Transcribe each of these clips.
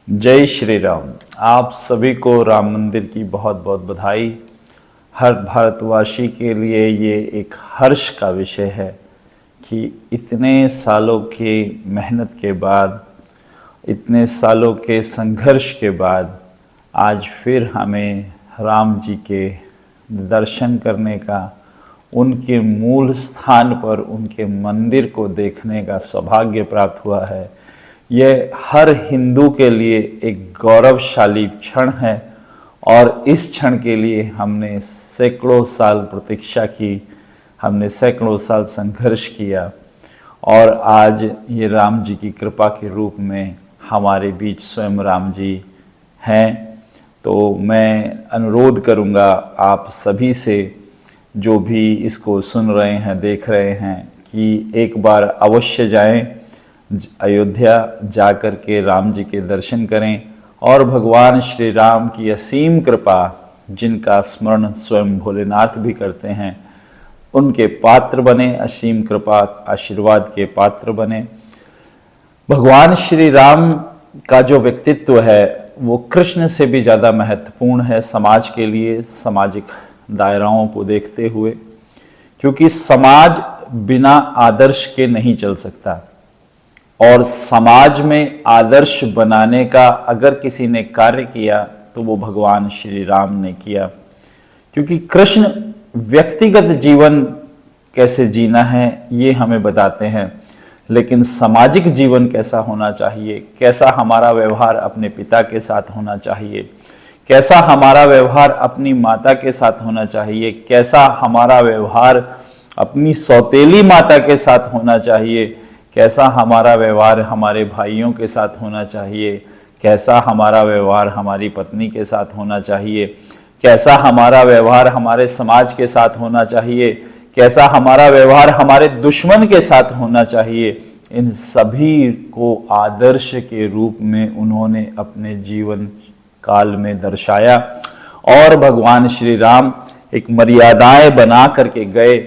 जय श्री राम। आप सभी को राम मंदिर की बहुत बहुत बधाई। हर भारतवासी के लिए ये एक हर्ष का विषय है कि इतने सालों की मेहनत के बाद, इतने सालों के संघर्ष के बाद आज फिर हमें राम जी के दर्शन करने का, उनके मूल स्थान पर उनके मंदिर को देखने का सौभाग्य प्राप्त हुआ है। यह हर हिंदू के लिए एक गौरवशाली क्षण है और इस क्षण के लिए हमने सैकड़ों साल प्रतीक्षा की, हमने सैकड़ों साल संघर्ष किया और आज ये राम जी की कृपा के रूप में हमारे बीच स्वयं राम जी हैं। तो मैं अनुरोध करूंगा आप सभी से, जो भी इसको सुन रहे हैं, देख रहे हैं, कि एक बार अवश्य जाएं, अयोध्या जा कर के राम जी के दर्शन करें और भगवान श्री राम की असीम कृपा, जिनका स्मरण स्वयं भोलेनाथ भी करते हैं, उनके पात्र बने, असीम कृपा आशीर्वाद के पात्र बने। भगवान श्री राम का जो व्यक्तित्व है वो कृष्ण से भी ज़्यादा महत्वपूर्ण है समाज के लिए, सामाजिक दायराओं को देखते हुए, क्योंकि समाज बिना आदर्श के नहीं चल सकता और समाज में आदर्श बनाने का अगर किसी ने कार्य किया तो वो भगवान श्री राम ने किया। क्योंकि कृष्ण व्यक्तिगत जीवन कैसे जीना है ये हमें बताते हैं, लेकिन सामाजिक जीवन कैसा होना चाहिए, कैसा हमारा व्यवहार अपने पिता के साथ होना चाहिए, कैसा हमारा व्यवहार अपनी माता के साथ होना चाहिए, कैसा हमारा व्यवहार अपनी सौतेली माता के साथ होना चाहिए, कैसा हमारा व्यवहार हमारे भाइयों के साथ होना चाहिए, कैसा हमारा व्यवहार हमारी पत्नी के साथ होना चाहिए, कैसा हमारा व्यवहार हमारे समाज के साथ होना चाहिए, कैसा हमारा व्यवहार हमारे दुश्मन के साथ होना चाहिए। इन सभी को आदर्श के रूप में उन्होंने अपने जीवन काल में दर्शाया और भगवान श्री राम एक मर्यादाएं बना करके गए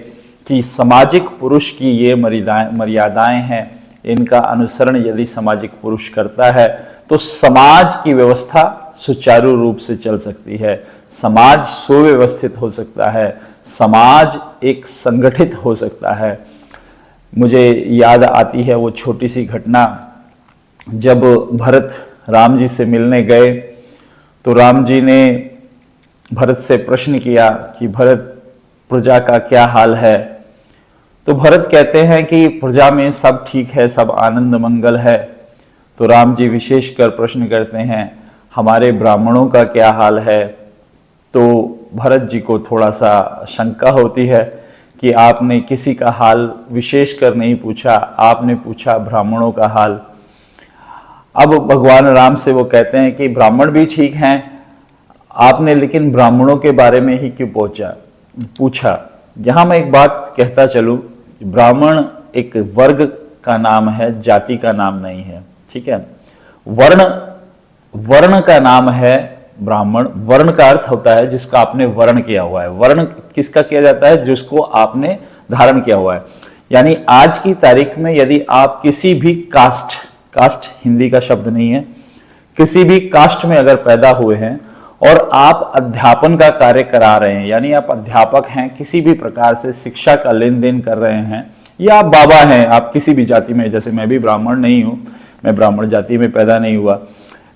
कि सामाजिक पुरुष की ये मर्यादाएं हैं, इनका अनुसरण यदि सामाजिक पुरुष करता है तो समाज की व्यवस्था सुचारू रूप से चल सकती है, समाज सुव्यवस्थित हो सकता है, समाज एक संगठित हो सकता है। मुझे याद आती है वो छोटी सी घटना, जब भरत राम जी से मिलने गए तो राम जी ने भरत से प्रश्न किया कि भरत, प्रजा का क्या हाल है। तो भरत कहते हैं कि प्रजा में सब ठीक है, सब आनंद मंगल है। तो राम जी विशेषकर प्रश्न करते हैं, हमारे ब्राह्मणों का क्या हाल है। तो भरत जी को थोड़ा सा शंका होती है कि आपने किसी का हाल विशेषकर नहीं पूछा, आपने पूछा ब्राह्मणों का हाल। अब भगवान राम से वो कहते हैं कि ब्राह्मण भी ठीक हैं, आपने लेकिन ब्राह्मणों के बारे में ही क्यों पूछा। यहाँ मैं एक बात कहता चलूं, ब्राह्मण एक वर्ग का नाम है, जाति का नाम नहीं है, ठीक है। वर्ण का नाम है ब्राह्मण। वर्ण का अर्थ होता है जिसका आपने वर्ण किया हुआ है। वर्ण किसका किया जाता है? जिसको आपने धारण किया हुआ है। यानी आज की तारीख में यदि आप किसी भी कास्ट हिंदी का शब्द नहीं है, किसी भी कास्ट में अगर पैदा हुए हैं और आप अध्यापन का कार्य करा रहे हैं, यानी आप अध्यापक हैं, किसी भी प्रकार से शिक्षा का लेन देन कर रहे हैं, या आप बाबा हैं, आप किसी भी जाति में, जैसे मैं भी ब्राह्मण नहीं हूं, मैं ब्राह्मण जाति में पैदा नहीं हुआ,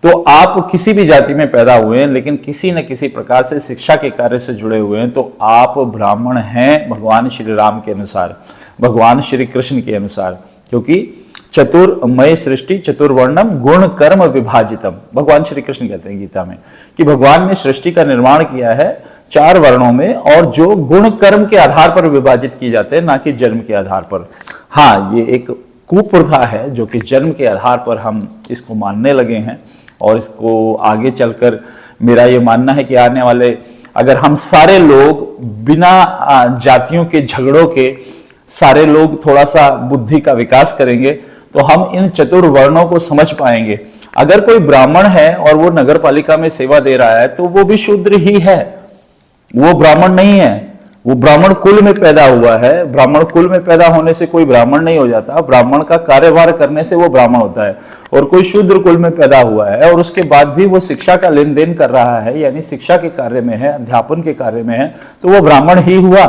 तो आप किसी भी जाति में पैदा हुए हैं लेकिन किसी न किसी प्रकार से शिक्षा के कार्य से जुड़े हुए हैं, तो आप ब्राह्मण हैं भगवान श्री राम के अनुसार, भगवान श्री कृष्ण के अनुसार। क्योंकि चतुर्मय सृष्टि चतुर्वर्णम गुण कर्म विभाजितम, भगवान श्री कृष्ण कहते हैं गीता में कि भगवान ने सृष्टि का निर्माण किया है 4 वर्णों में, और जो गुण कर्म के आधार पर विभाजित किए जाते हैं, ना कि जन्म के आधार पर। हाँ, ये एक कुप्रथा है जो कि जन्म के आधार पर हम इसको मानने लगे हैं, और इसको आगे चलकर मेरा ये मानना है कि आने वाले, अगर हम सारे लोग बिना जातियों के झगड़ों के सारे लोग थोड़ा सा बुद्धि का विकास करेंगे तो हम इन चतुर्वर्णों को समझ पाएंगे। अगर कोई ब्राह्मण है और वो नगर पालिका में सेवा दे रहा है तो वो भी शूद्र ही है, वो ब्राह्मण नहीं है। वो ब्राह्मण कुल में पैदा हुआ है। ब्राह्मण कुल में पैदा होने से कोई ब्राह्मण नहीं हो जाता, ब्राह्मण का कार्यभार करने से वो ब्राह्मण होता है। और कोई शूद्र कुल में पैदा हुआ है और उसके बाद भी वो शिक्षा का लेन देन कर रहा है, यानी शिक्षा के कार्य में है, अध्यापन के कार्य में है, तो वो ब्राह्मण ही हुआ।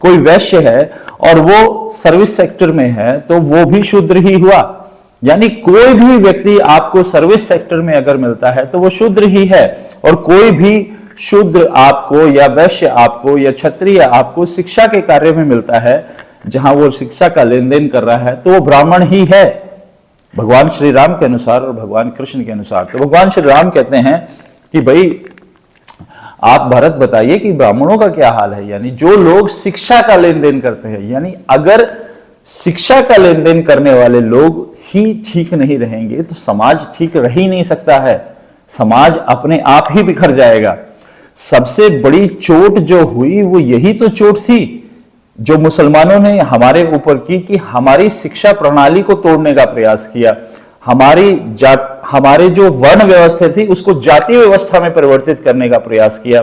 कोई वैश्य है और वो सर्विस सेक्टर में है तो वो भी शूद्र ही हुआ। यानी कोई भी व्यक्ति आपको सर्विस सेक्टर में अगर मिलता है तो वो शूद्र ही है। और कोई भी शूद्र आपको या वैश्य आपको या क्षत्रिय आपको शिक्षा के कार्य में मिलता है, जहां वो शिक्षा का लेन देन कर रहा है, तो वो ब्राह्मण ही है भगवान श्री राम के अनुसार और भगवान कृष्ण के अनुसार। तो भगवान श्री राम कहते हैं कि भाई आप भरत बताइए कि ब्राह्मणों का क्या हाल है, यानी जो लोग शिक्षा का लेन देन करते हैं, यानी अगर शिक्षा का लेन देन करने वाले लोग ही ठीक नहीं रहेंगे तो समाज ठीक रह ही नहीं सकता है, समाज अपने आप ही बिखर जाएगा। सबसे बड़ी चोट जो हुई वो यही तो चोट थी जो मुसलमानों ने हमारे ऊपर की, कि हमारी शिक्षा प्रणाली को तोड़ने का प्रयास किया, हमारे जो वर्ण व्यवस्था थी उसको जातीय व्यवस्था में परिवर्तित करने का प्रयास किया।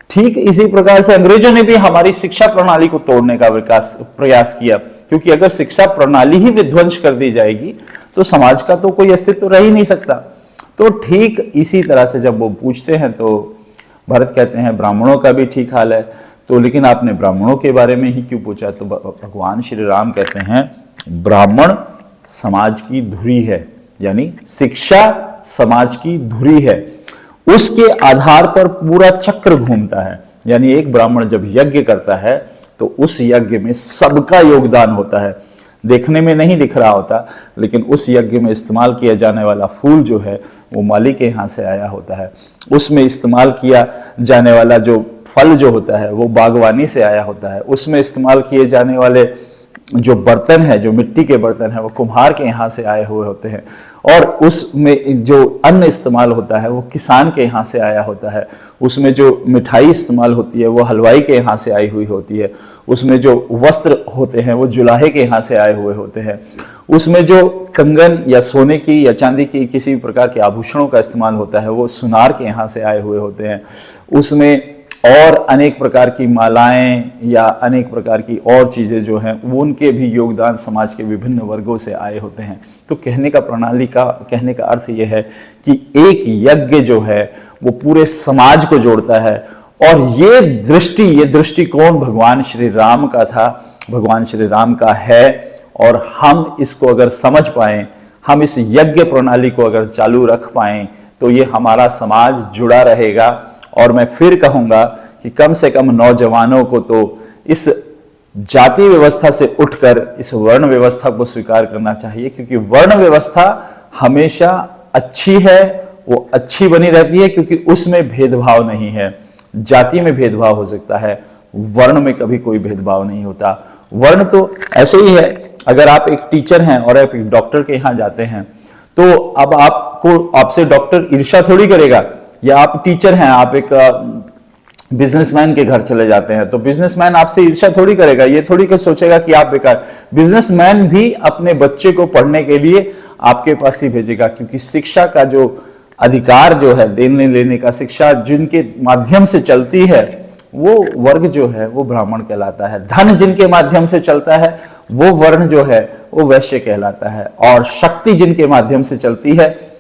ठीक इसी प्रकार से अंग्रेजों ने भी हमारी शिक्षा प्रणाली को तोड़ने का प्रयास किया, क्योंकि अगर शिक्षा प्रणाली ही विध्वंस कर दी जाएगी तो समाज का तो कोई अस्तित्व रह ही नहीं सकता। तो ठीक इसी तरह से जब वो पूछते हैं तो भरत कहते हैं ब्राह्मणों का भी ठीक हाल है, तो लेकिन आपने ब्राह्मणों के बारे में ही क्यों पूछा? तो भगवान श्री राम कहते हैं ब्राह्मण समाज की धुरी है, यानी शिक्षा समाज की धुरी है, उसके आधार पर पूरा चक्र घूमता है। यानी एक ब्राह्मण जब यज्ञ करता है तो उस यज्ञ में सबका योगदान होता है, देखने में नहीं दिख रहा होता, लेकिन उस यज्ञ में इस्तेमाल किया जाने वाला फूल जो है वो माली के यहाँ से आया होता है, उसमें इस्तेमाल किया जाने वाला जो फल जो होता है वो बागवानी से आया होता है, उसमें इस्तेमाल किए जाने वाले जो बर्तन है, जो मिट्टी के बर्तन है, वो कुम्हार के यहाँ से आए हुए होते हैं, और उसमें जो अन्न इस्तेमाल होता है वो किसान के यहाँ से आया होता है, उसमें जो मिठाई इस्तेमाल होती है वो हलवाई के यहाँ से आई हुई होती है, उसमें जो वस्त्र होते हैं वो जुलाहे के यहाँ से आए हुए होते हैं, उसमें जो कंगन या सोने की या चांदी की किसी भी प्रकार के आभूषणों का इस्तेमाल होता है वो सुनार के यहाँ से आए हुए होते हैं, उसमें और अनेक प्रकार की मालाएं या अनेक प्रकार की और चीज़ें जो हैं वो उनके भी योगदान समाज के विभिन्न वर्गों से आए होते हैं। तो कहने का अर्थ ये है कि एक यज्ञ जो है वो पूरे समाज को जोड़ता है, और ये दृष्टिकोण भगवान श्री राम का था, भगवान श्री राम का है। और हम इसको अगर समझ पाएं, हम इस यज्ञ प्रणाली को अगर चालू रख पाएं तो ये हमारा समाज जुड़ा रहेगा। और मैं फिर कहूंगा कि कम से कम नौजवानों को तो इस जाति व्यवस्था से उठकर इस वर्ण व्यवस्था को स्वीकार करना चाहिए, क्योंकि वर्ण व्यवस्था हमेशा अच्छी है, वो अच्छी बनी रहती है क्योंकि उसमें भेदभाव नहीं है। जाति में भेदभाव हो सकता है, वर्ण में कभी कोई भेदभाव नहीं होता। वर्ण तो ऐसे ही है, अगर आप एक टीचर हैं और आप एक डॉक्टर के यहाँ जाते हैं तो अब आपसे डॉक्टर ईर्ष्या थोड़ी करेगा, या आप टीचर हैं, आप एक बिजनेसमैन के घर चले जाते हैं तो बिजनेसमैन आपसे ईर्ष्या थोड़ी करेगा, ये थोड़ी कुछ सोचेगा कि आप बेकार। बिजनेसमैन भी अपने बच्चे को पढ़ने के लिए आपके पास ही भेजेगा, क्योंकि शिक्षा का जो अधिकार जो है, देने लेने का, शिक्षा जिनके माध्यम से चलती है वो वर्ग जो है वो ब्राह्मण कहलाता है। धन जिनके माध्यम से चलता है वो वर्ण जो है वो वैश्य कहलाता है, और शक्ति जिनके माध्यम से चलती है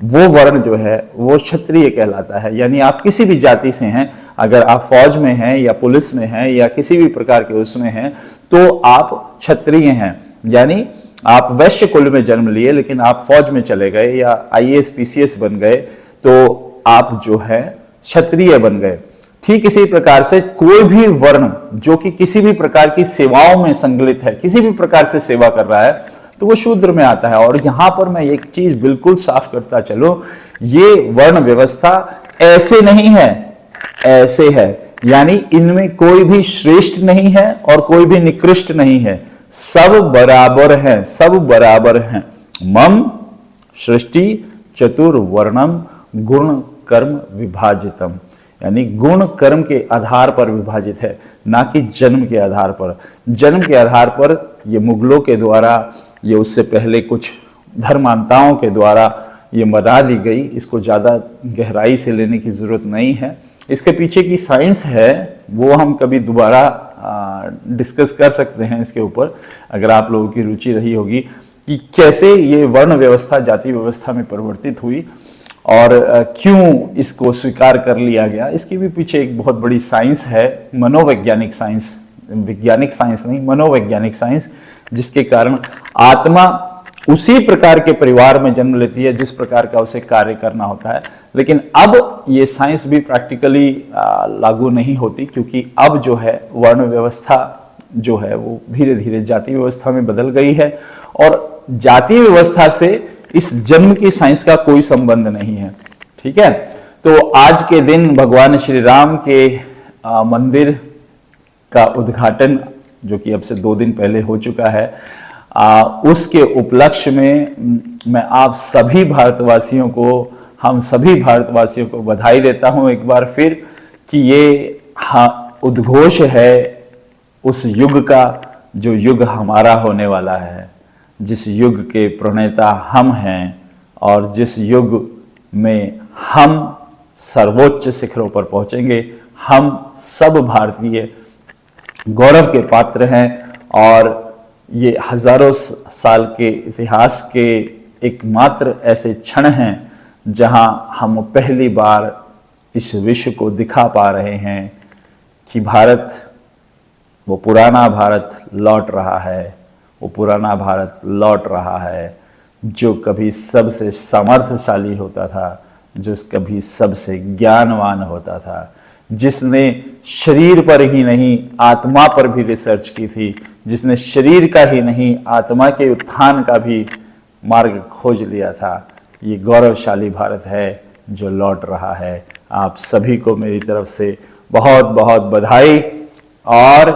वो वर्ण जो है वो क्षत्रिय कहलाता है। यानी आप किसी भी जाति से हैं, अगर आप फौज में हैं या पुलिस में हैं या किसी भी प्रकार के उसमें हैं तो आप क्षत्रिय हैं। यानी आप वैश्य कुल में जन्म लिए लेकिन आप फौज में चले गए या IAS PCS बन गए तो आप जो है क्षत्रिय बन गए। ठीक इसी प्रकार से कोई भी वर्ण जो कि किसी भी प्रकार की सेवाओं में संकलित है, किसी भी प्रकार से सेवा कर रहा है, तो वो शूद्र में आता है। और यहां पर मैं एक चीज बिल्कुल साफ करता चलूं, ये वर्ण व्यवस्था ऐसे नहीं है, ऐसे है, यानी इनमें कोई भी श्रेष्ठ नहीं है और कोई भी निकृष्ट नहीं है, सब बराबर हैं, सब बराबर हैं। मम सृष्टि चतुर्वर्णम गुण कर्म विभाजितम, यानी गुण कर्म के आधार पर विभाजित है, ना कि जन्म के आधार पर। जन्म के आधार पर ये मुगलों के द्वारा, ये उससे पहले कुछ धर्मांताओं के द्वारा ये बना दी गई, इसको ज़्यादा गहराई से लेने की ज़रूरत नहीं है। इसके पीछे की साइंस है वो हम कभी दोबारा डिस्कस कर सकते हैं इसके ऊपर, अगर आप लोगों की रुचि रही होगी कि कैसे ये वर्ण व्यवस्था जाति व्यवस्था में परिवर्तित हुई और क्यों इसको स्वीकार कर लिया गया। इसके भी पीछे एक बहुत बड़ी साइंस है, मनोवैज्ञानिक साइंस, वैज्ञानिक साइंस नहीं, मनोवैज्ञानिक साइंस, जिसके कारण आत्मा उसी प्रकार के परिवार में जन्म लेती है जिस प्रकार का उसे कार्य करना होता है। लेकिन अब ये साइंस भी प्रैक्टिकली लागू नहीं होती, क्योंकि अब जो है वर्ण व्यवस्था जो है वो धीरे धीरे जाति व्यवस्था में बदल गई है और जाति व्यवस्था से इस जन्म की साइंस का कोई संबंध नहीं है। ठीक है, तो आज के दिन भगवान श्री राम के मंदिर का उद्घाटन, जो कि अब से 2 दिन पहले हो चुका है, उसके उपलक्ष्य में मैं आप सभी भारतवासियों को, हम सभी भारतवासियों को बधाई देता हूं एक बार फिर कि ये उद्घोष है उस युग का जो युग हमारा होने वाला है, जिस युग के प्रणेता हम हैं और जिस युग में हम सर्वोच्च शिखरों पर पहुंचेंगे। हम सब भारतीय गौरव के पात्र हैं और ये हजारों साल के इतिहास के एकमात्र ऐसे क्षण हैं जहां हम पहली बार इस विश्व को दिखा पा रहे हैं कि भारत, वो पुराना भारत लौट रहा है, वो पुराना भारत लौट रहा है जो कभी सबसे सामर्थ्यशाली होता था, जो कभी सबसे ज्ञानवान होता था, जिसने शरीर पर ही नहीं आत्मा पर भी रिसर्च की थी, जिसने शरीर का ही नहीं आत्मा के उत्थान का भी मार्ग खोज लिया था। ये गौरवशाली भारत है जो लौट रहा है। आप सभी को मेरी तरफ से बहुत बहुत बधाई और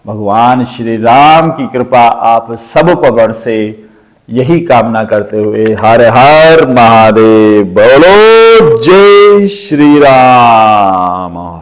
भगवान श्री राम की कृपा आप सब पर बरसे, यही कामना करते हुए हर हर महादेव, बोलो जय श्री राम।